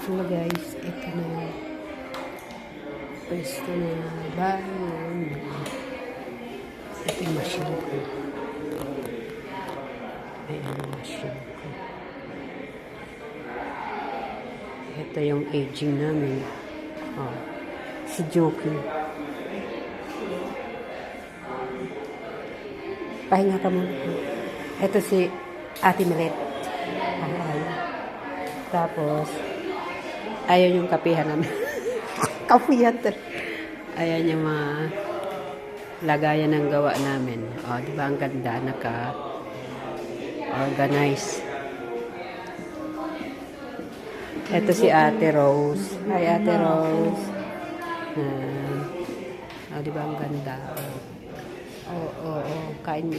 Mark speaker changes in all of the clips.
Speaker 1: Hello guys, ito na yung pwesto na bahay. Ito yung machine ko. Ayan yung machine ko. Ito yung aging namin. Oh, si Joki. Pahinga ka muna. Ito si Ate Malet. Tapos, ayan yung kapihan namin. Kapihan. Ayan yung mga lagayan ng gawa namin. O, di ba ang ganda? Naka-organize. Ito si Ate Rose. Hi, Ate Rose. O, di ba ang ganda? Oo. Kain mo.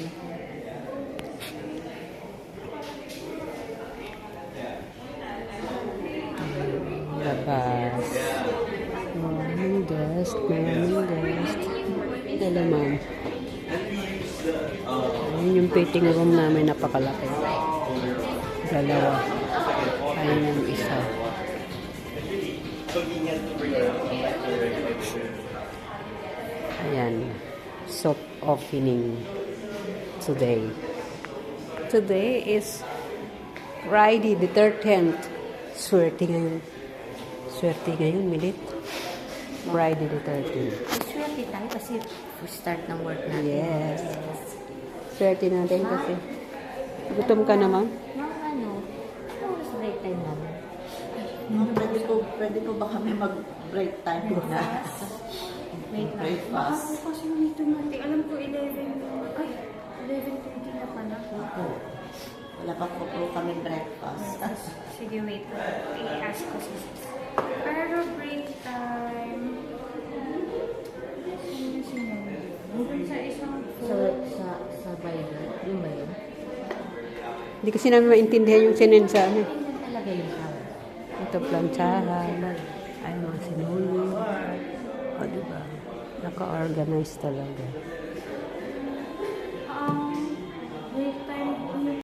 Speaker 1: Labas. Maraming guest. Dalaman. Ayun yung fitting room namin, napakalaki. Dalawa. Ayun yung isa. Ayan. Soft opening today. Today is Friday the 13th. Swerte ngayon, Milit. Friday the 13th.
Speaker 2: Swerte tayo kasi start ng work natin.
Speaker 1: Yes. Swerte natin kasi. Gutom ka naman?
Speaker 2: Break time namin.
Speaker 3: Pwede po ba kami mag-break time na? Breakfast.
Speaker 2: Kasi nito natin. Alam ko 11 na pala.
Speaker 3: Wala pa po kami breakfast.
Speaker 2: Sige, wait. I-ask ko si sis. Pero break time. Sino? Sa isang sa Bible. Yung ba yun?
Speaker 1: Hindi kasi namin maintindihan yung sinin sa amin.
Speaker 2: Hindi talaga yung tao.
Speaker 1: Ito, planchahan. Ay, mga sinuli. O, diba? Naka-organize talaga.